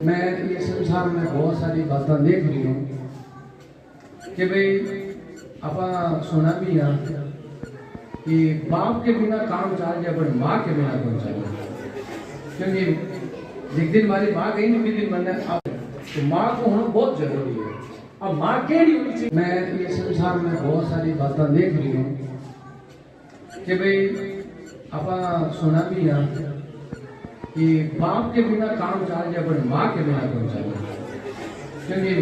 मैं ये संसार में बहुत सारी बातें देख रही हूँ कि भाई आप सुना भी है कि बाप के बिना काम चल जाए पर माँ के बिना कौन चले, क्योंकि जिस दिन हमारी माँ गई नहीं दिन मैंने अब तो माँ को होना बहुत जरूरी है। अब माँ के लिए मैं ये संसार में बहुत सारी बातें देख रही हूँ कि भाई आप सुना भी है कि बाप के बिना काम चल जाए पर माँ के बिना कौन चले, क्योंकि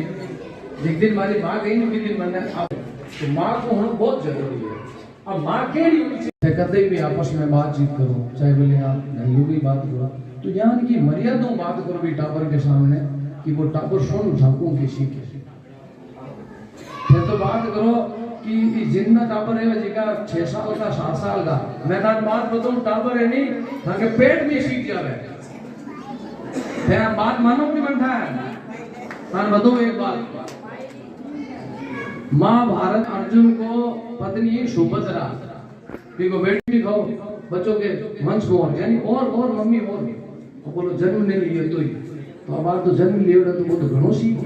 जिस दिन हमारी माँ गई नहीं दिन मैंने अब तो माँ को होना बहुत जरूरी है। अब माँ के लिए कभी भी आपस में बातचीत करो, चाहे बोले आप नहीं भी बात करो तो ज्ञान की मर्यादा बात करो भी टापर के सामने कि वो टापर सुन झाँकू की सीखे। फिर तो बात करो कि जितना टापर है जी का 6 साल का 7 साल का, मैं तार बात बताऊं टापर है नहीं ताकि पेट में सीख जावे। मैं बात मानो कि बनता है तार बताऊं एक बात। महाभारत अर्जुन को पत्नी सुभद्रा देखो बेटी खाओ बच्चों के वंश को यानी और मम्मी और बोलो जन्म नहीं लिए तो अब तो जन्म लिए तो वो तो घणो सीख।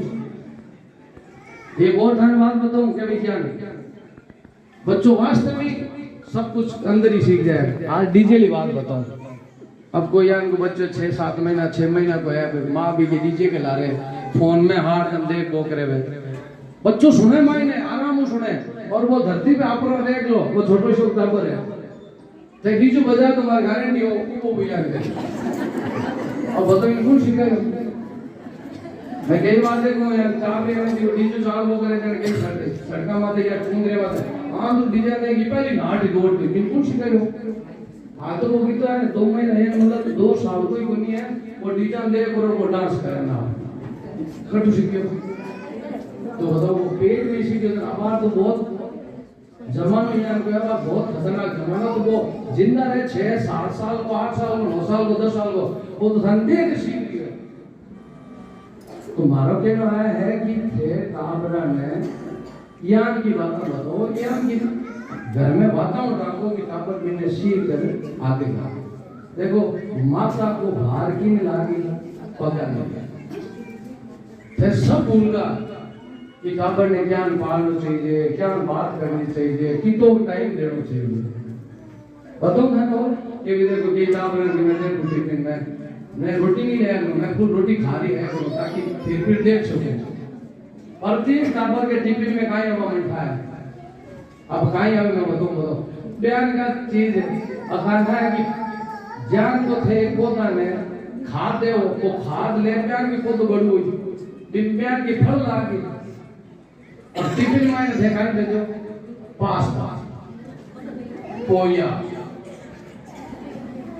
एक और थाने बात बताऊं क्या विज्ञान बच्चों वास्तविक सब कुछ अंदर ही सीख जाए। आज डीजे की बात बताऊं, अब कोई यार को बच्चे 6-7 महीना 6 महीना को है माँ भी के डीजे के ला रहे फोन में हाथ हम देख बोक रहे बच्चों सुने मायने आराम सुने और वो धरती पे आप देख लो वो छोटो शोक टापर है चाहे डीजे बजा तुम्हारी गारंटी हो वो भी याद है। अब बताओ कौन सीखेगा। मैं कई बार देखो यार चार डीजे चाल वो करे करके सड़का माते या टूंगरे माते हां तो डीजे ने की पहली नाट गोड़ के बिल्कुल सीखेगा। हां तो वो भी तो है 2 महीने है मतलब 2 साल कोई नहीं है वो डीजे दे करो वो डांस करना कटु सीखियो तो बताओ वो पेट में सीखे। अब तो बहुत जमाना यार को है बहुत खतरनाक जमाना तो वो जिंदा रहे 6-7 साल को 8 साल को 9 साल को 10 साल को वो तो धंधे के सीख गए। तो मारो कहना है कि थे ताबरा ने ज्ञान की बातें बताओ ज्ञान की घर में बातें उठाओ कि ताबर की ने सीख कर आगे का देखो माता को बाहर की नहीं लागी पता नहीं फिर सब भूलगा कि ताबर ने ज्ञान पालना चाहिए ज्ञान बात करनी चाहिए कि तो टाइम देना चाहिए। बताओ ना तो कि देखो कि ताबर ने मैं टिफिन में मैं रोटी नहीं ले मैं फुल रोटी खा रही है ताकि फिर देख सके। और 3 ताबर के टिफिन में काई अब मिठा है अब काई अब मैं बताऊं बयान का चीज अखान है कि ज्ञान को थे पोता ने खाद दे वो खाद ले बयान की को तो बड़ू दिन बयान की फल लागी और टिफिन में देखा दे दो पास्ता पोया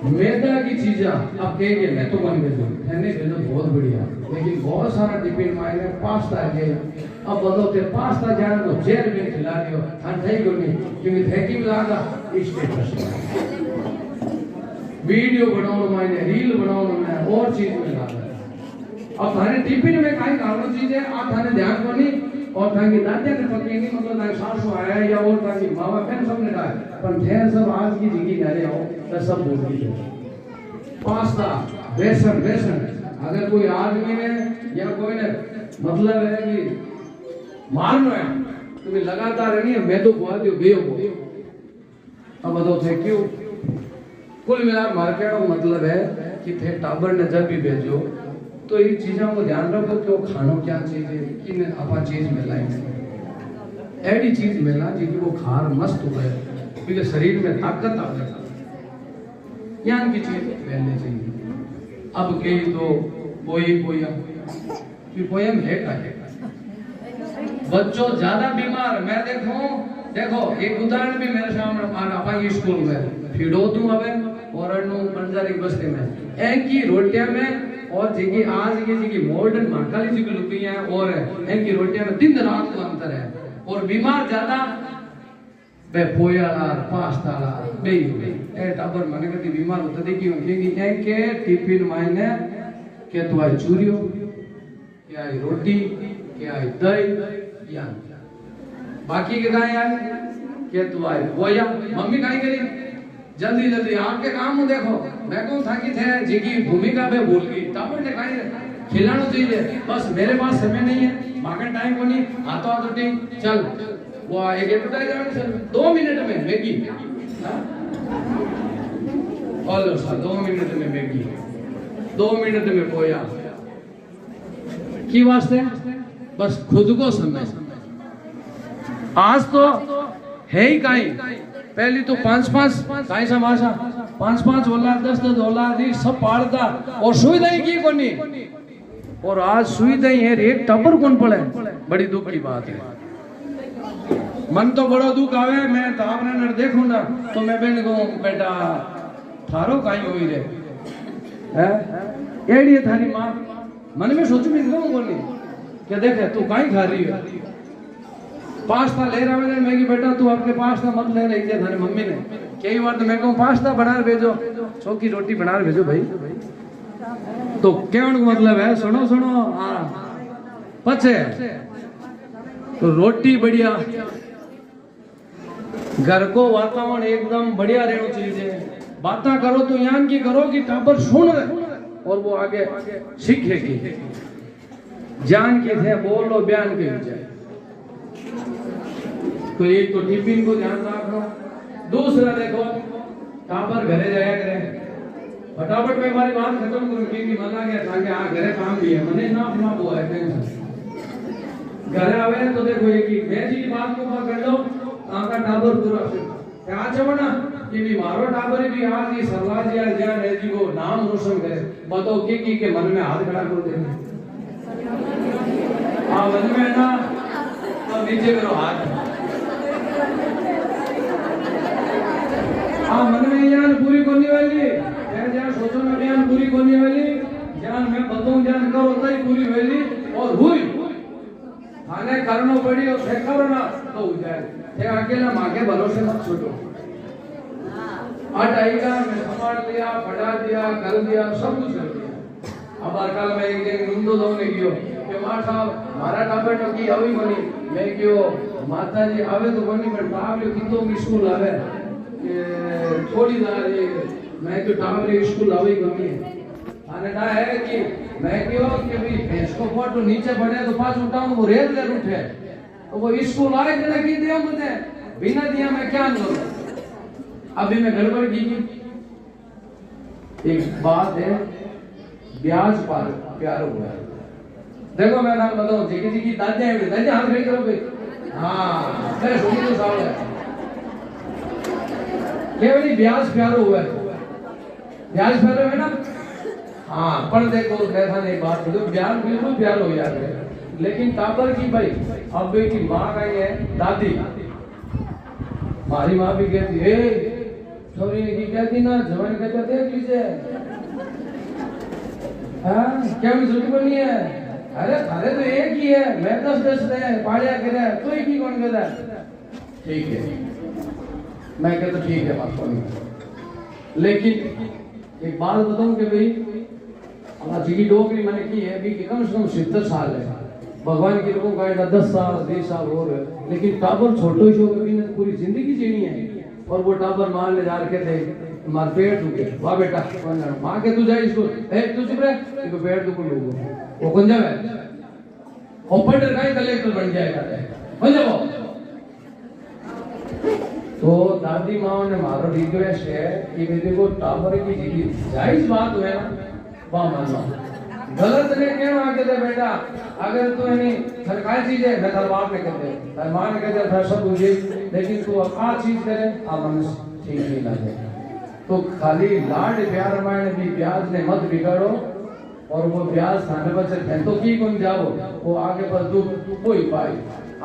मैदा की चीजें अब कहेंगे मैं तो बन भेजो मैंने भेजो बहुत बढ़िया लेकिन बहुत सारा टिफिन में पास्ता है। अब बताओ पास्ता जाने तो जेल में खिला दियो ठंडा ही नहीं क्योंकि थैकी मिला का स्टेटस वीडियो बनाओ मैंने रील बनाओ मैं और चीज में लगा अब थाने टिफिन में काई खानो चीज है आप थाने ध्यान कोनी और ताकि दादा ने पकेगी मतलब ताकि सासू आया या और ताकि मामा बहन सबने कहा पर ढेर सब आज की जिंदगी घरे आओ तो सब बोलती है पास्ता बेसन अगर कोई आदमी ने या कोई ने मतलब है कि मारना है तुम्हें लगातार नहीं है मैं तो बुआ दियो बेयो अब बताओ थे क्यों कुल मिला मार्केट मतलब है कि थे टाबर ने जब भी भेजो तो ये चीजों को ध्यान रखो कि वो खानो क्या चीज है कि आपा चीज मिलाई ऐसी चीज मिला जिसकी वो खार मस्त हो गए क्योंकि शरीर में ताकत आ गई ज्ञान की चीज पहननी चाहिए। अब के तो पोयम है का है बच्चों ज्यादा बीमार मैं देखो एक उदाहरण भी मेरे सामने आपा स्कूल में फिडो तू हवे और बंजारी बस्ती में एक की रोटियां में और जी आज की मॉडर्न महाकाली जी की लुकियां हैं और इनकी रोटियां में दिन रात का अंतर है और बीमार ज्यादा बे पोयाला पास्ताला बे ए टाबर माने के बीमार होता देखी क्योंकि इनके टिफिन मायने के तो आई चूरियो क्या आई रोटी क्या आई दही या बाकी के गाय यार के तो आई पोया मम्मी काई करी जल्दी आपके काम देखो मैं कहूं था कि थे जी की भूमिका में भूल गई टाबर ने काई खिलाना चाहिए। बस मेरे पास समय नहीं है, मांगन टाइम को नहीं, हाथों हाथ उठी चल वो एक एडवर्टाइज 2 मिनट में मैगी, बोलो सर 2 मिनट में मैगी, 2 मिनट में पोया की वास्ते बस खुद को समय। आज तो है ही काई, पहली तो 5-5 काई समाशा 5-5 औलाद 10-10 औलाद ही सब पालता और सुविधाएं की कोनी, और आज सुविधाएं है एक टबर कौन पड़े, बड़ी दुख की बात है। मन तो बड़ो दुख आवे, मैं तो आपने देखूं ना तो मैं बहन को बेटा थारो काई होई रे है एड़ी थारी मां मन में सोच में क्यों बोली कि देखे तू काई खा रही है, पास्ता ले रहा है मैगी, बेटा तू अपने पास्ता मत ले रही है थारी मम्मी ने कई बार तो मैं कहूं पास्ता बना भेजो, चौकी रोटी बना भेजो भाई, तो कहने का मतलब है सुनो सुनो पचे तो रोटी बढ़िया, घर को वातावरण एकदम बढ़िया रहना चाहिए, बातें करो तो यान की करो कि टाबर सुन और वो आगे सीखेगी, जान की थे बोलो बयान के जाए। तो एक तो टिफिन को ध्यान रखो, दूसरा देखो टाबर घरे जाया करे फटाफट में हमारी बात खत्म करूं क्योंकि मना गया था कि हाँ घरे काम भी है मने ना अपना हुआ है घरे आवे तो देखो एक ही बेजी की बात को कर लो आका टाबर पूरा क्या चवना कि भी मारो टाबर भी आज ये सरलाज या ज्ञान है जी को नाम रोशन करे, बताओ की के मन में हाथ खड़ा कर देंगे हां मन में ना तो नीचे करो हाथ, हां मन में ज्ञान पूरी करने वाली है, ज्ञान सोचो में ज्ञान पूरी करने वाली, ज्ञान मैं बताऊं ज्ञान करो तई पूरी वाली और हुई आने करनो पड़ी और से करो ना तो हो जाए, ये अकेला मांगे भरोसे मत छोड़ो। आज आएगा मैं संभाल लिया, पढ़ा दिया, कर दिया, सब कुछ कर दिया। अब कल मैं एक दिन नुंदो दोने गियो कि मां साहब मारा टाबर तो की आवी बनी, मैं क्यों माता जी आवे तो बनी पर बाप रे कितो की स्कूल आवे कि थोड़ी दार मैं तो टाबर स्कूल आवी बनी आने ना है कि मैं क्यों कि भी भैंस को फोटो नीचे पड़े तो पास उठाऊं वो रेल ले उठे तो वो स्कूल आए जना की दियो मुझे बिना दिया मैं क्या करूं, अभी मैं गड़बड़ की। एक बात है ब्याज पर प्यार हुआ, देखो मैं नाम बताऊं जी दादा है दादा हाथ खड़ी करो भाई, हां मैं सुनी तो साल है केवल ब्याज प्यार हुआ है, ब्याज प्यार है ना हाँ पर देखो कैसा नहीं बात तो ब्याज बिल्कुल प्यार हो जाता है, लेकिन टाबर की भाई अब की माँ का है दादी, हमारी माँ भी कहती है छोरी की कहती ना जवान कहते देख लीजिए हाँ क्या भी झूठी बोलनी है, अरे अरे तो एक ही है मैं 10 है पाड़िया करे तो एक ही कौन कहता है, ठीक है मैं कहता ठीक है बात कौन, लेकिन एक बात बताऊं कि भाई जी की डोगरी मैंने की है भी कम से कम 70 साल है, भगवान की रूपों का 10 साल 20 साल और है, लेकिन टाबर छोटो ही होगा भी पूरी जिंदगी जीनी है, और वो टाबर मान ले जा के थे मार पेट दुखे वाह बेटा मां के तू जा इसको ए तू चुप रह इसको पेट दुख लोगो वो कौन जावे ऑपरेटर का कलेक्टर बन जाएगा हो जाओ। तो दादी माँ ने मारो रिक्वेस्ट है कि बेटे को टाबर की जिंदगी जायज बात है ना वाह मानो गलत ने क्यों आके दे बेटा अगर तू नहीं सरकारी चीज है मैं तेरे बाप ने कहते तेरे मां ने कहते था सब मुझे, लेकिन तू आ चीज करे आ मन ठीक नहीं लगे तो खाली लाड प्यार में भी ब्याज ने मत बिगाड़ो, और वो ब्याज थाने पर से तो की कौन जाओ वो आगे पर दुख कोई पाई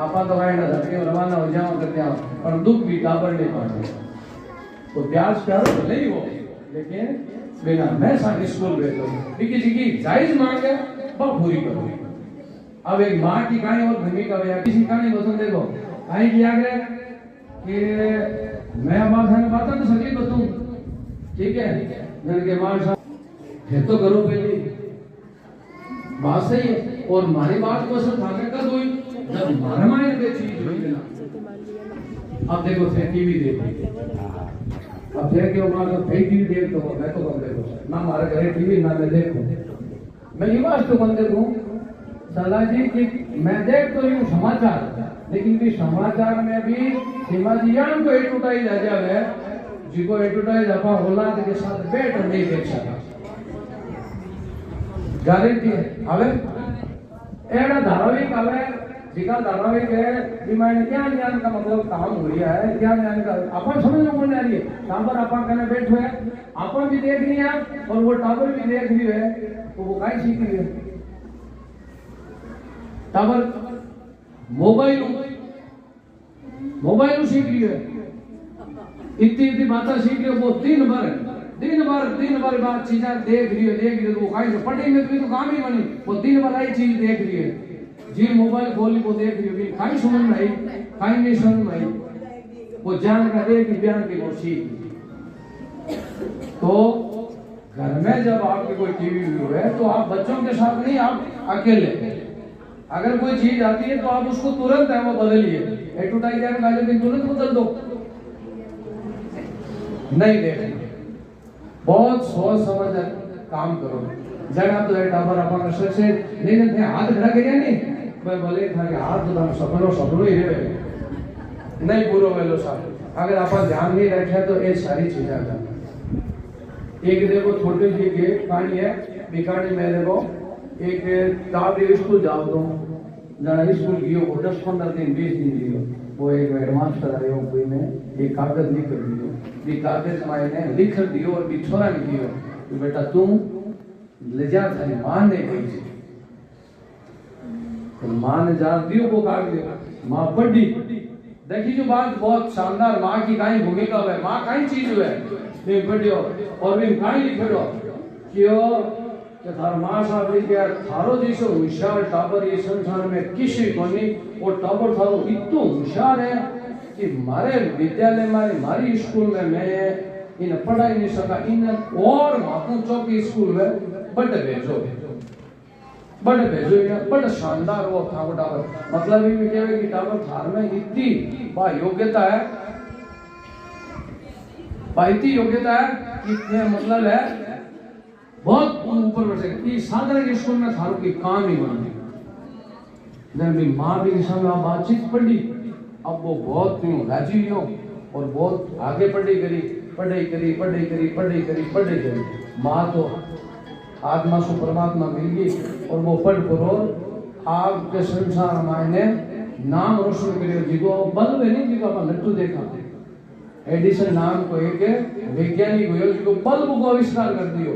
आपा तो आए ना धरती रवाना हो जाओ करते आओ पर दुख भी टाबर नहीं पाते, तो ब्याज प्यार तो नहीं हो लेकिन बिना मैं साथ स्कूल भेजो किसी की जायज मांग है बहुत पूरी करो। अब एक माँ की कहानी और भूमिका है किसी कहानी बताऊं देखो कहानी की आगे कि मैं बात तो सही बताऊं ठीक है मैंने के मां साहब है तो करो पहले बात सही है, और हमारी बात को असर थाने कब हुई जब रामायण पे चीज हुई ना। अब देखो टीवी देखो अब फिर क्यों मां तो टीवी देख तो मैं तो कब देखो ना हमारे घरे टीवी ना मैं देखो मैं ये बात तो बंदे हूँ सलाह जी कि मैं देख तो यूँ समाचार, लेकिन भी समाचार में भी सीमा जी को एटूटाई जा जावे जिको एटूटाई जापा औलाद के साथ बैठ नहीं देख सका गारंटी है। હવે एड़ा धारावाहिक आवे जिका धारावाहिक है विमान क्या ज्ञान का मतलब काम हो रहा है, क्या ज्ञान का अपन समझ में कौन आ रही है। टावर अपन कहने बैठे है, अपन भी देख रही है और वो टावर भी देख रही है, तो वो काय सीख रही है। टावर मोबाइल सीख रही है, इतनी बातें सीख रही है। वो दिन भर बात चीजें देख रही है तो वो कहीं से पढ़ी में तो काम ही बनी। वो दिन भर आई चीज देख रही है, जी मोबाइल खोली वो देख रही है, कहीं समझ में आई कहीं नहीं समझ में आई। वो जान का देख बयान की वो सीख। तो घर में जब आपके कोई टीवी है तो आप बच्चों के साथ नहीं, आप अकेले अगर कोई चीज आती है तो आप उसको तुरंत है वो बदलिए। एडवर्टाइज लेकिन तुरंत बदल दो, नहीं देखना, बहुत सोच समझ काम करो। जगह तो टावर अपन से नहीं थे हाथ खड़ा करिया नहीं मैं बोले था कि हाथ तो सपनो ही रहे नहीं पूरा वेलो साहब। अगर अपन ध्यान नहीं रखे तो ये सारी चीजें आ जाती। एक देखो छोटे जी के पानी है बिकाने में देखो एक टावर स्कूल जाओ तो जरा स्कूल गयो 10-15 दिन 20 दिन लियो वो एक हेडमास्टर आयो कोई में एक कागज लिख दियो, ये कागज मायने लिख दियो और बिछोरा ने दियो कि बेटा तू ले जा थारी मां ने गई तो मां ने जा दियो वो कागज। मां पढ़ी देखी जो बात बहुत शानदार, मां की काई भूमिका है, मां काई चीज है ये पढ़ियो और भी काई लिखड़ो क्यों कि थार मां साहब ने क्या थारो जैसो होशियार टाबर ये संसार में किसी को नहीं। वो टाबर थारो इतना होशियार है कि मारे विद्यालय में मारी स्कूल में मैं इन पढ़ाई नहीं सका, इन और मातू चौकी स्कूल में बड़ भेजो या बड़ शानदार वो था वो टाबर। मतलब ये कहवे कि टाबर थार में इतनी बा योग्यता है, इतनी योग्यता है कि मतलब है बहुत ऊपर बढ़ सके। ये साधारण स्कूल में थारों की काम ही बनी जब मेरी माँ भी संग बातचीत पढ़ी, अब वो बहुत राजी हो और बहुत आगे पढ़ाई करी। माँ तो आत्मा से परमात्मा मिल गई और वो पढ़ करो आपके संसार मायने नाम रोशन करियो। जिको बल्ब है नहीं जिको अपन लट्टू देखा एडिसन नाम को एक वैज्ञानिक हुए जिको बल्ब को आविष्कार कर दियो।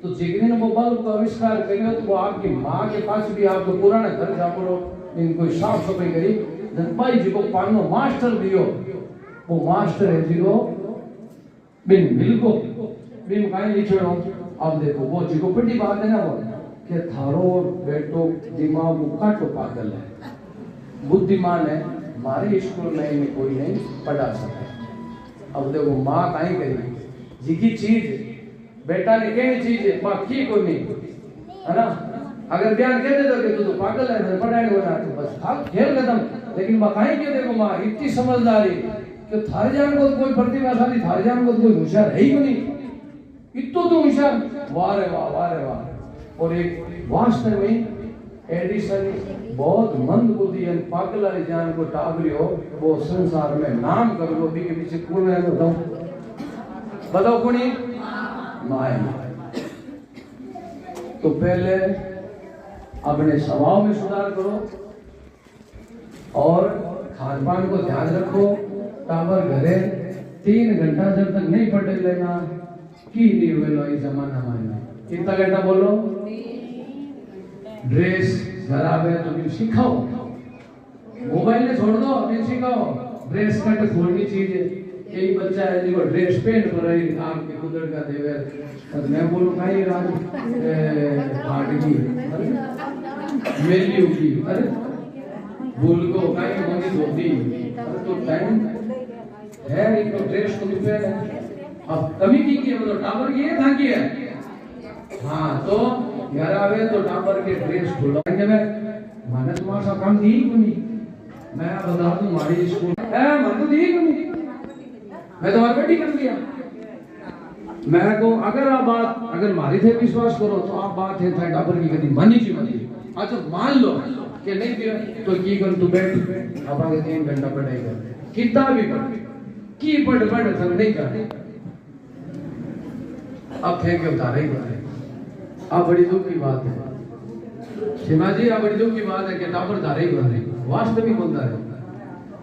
तो जिस वो बल्ब को आविष्कार करियो तो वो आपकी माँ के पास भी आपको पुराने घर जा पड़ो इनको साफ सफाई करी भाई जी को पानो मास्टर दियो। वो मास्टर है जी को बिन बिल्को बिन काई लिखो। अब देखो वो जी को बड़ी बात है ना वो कि थारो बेटो दिमाग काटो पागल है, बुद्धिमान है, हमारे स्कूल में इन्हें कोई नहीं पढ़ा सका। अब देखो माँ काई करी जी की चीज बेटा ने कही चीज है बाकी को नहीं है ना। अगर बयान कह दे दो कि तू तो पागल है पढ़ाई होना तो बस आप खेल खत्म। लेकिन बकाई के देखो माँ इतनी समझदारी कि थारे जान को कोई प्रतिभाशाली थारे जान को कोई होशियार है ही नहीं, इतो तो होशियार वाह रे वाह। और एक वास्तव में एडिसन बहुत मंद बुद्धि है पागल वाली जान को टाबरी हो वो संसार में नाम कर लो भी के पीछे कौन है बताओ कौन है माया। तो पहले अपने स्वभाव में सुधार करो और खान पान को ध्यान रखो। टावर घरे 3 घंटा जब तक नहीं पढ़ लेना की नहीं हुए इस जमाना में कितना घंटा बोलो। ड्रेस घर आवे तो भी सिखाओ, मोबाइल ने छोड़ दो भी सिखाओ। ड्रेस कट खोलनी चीज है। एक बच्चा है जिसको ड्रेस पहन कर रही आपके कुदर का देवे तो मैं बोलूं काई राज हार्ट की मेरी की अरे भूल को काई मंगी धोती तो टाइम है इनको ड्रेस को पहन। अब कभी की है मतलब टावर की है था की है हाँ तो घर आवे तो टावर के ड्रेस खुलवाएंगे। मैंने तुम्हारा सब काम दी नहीं, मैं बता दूं हमारी स्कूल है मन तो दी नहीं, मैं तो बेटी कर दिया मैं को अगर आप बात अगर मारी थे विश्वास करो तो आप बात है था डाबर की कदी मानी जी मानी। अच्छा मान लो कि नहीं दिया तो की कर तू बैठ अब आगे 3 घंटा पढ़ाई कर किताब भी पढ़ की पढ़ थक नहीं कर अब थे के उतारे ही उतारे। अब बड़ी दुख की बात है शिवाजी, अब बड़ी दुख की बात है कि टापर धारे ही वास्तविक बंदा है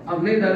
अब नहीं धारे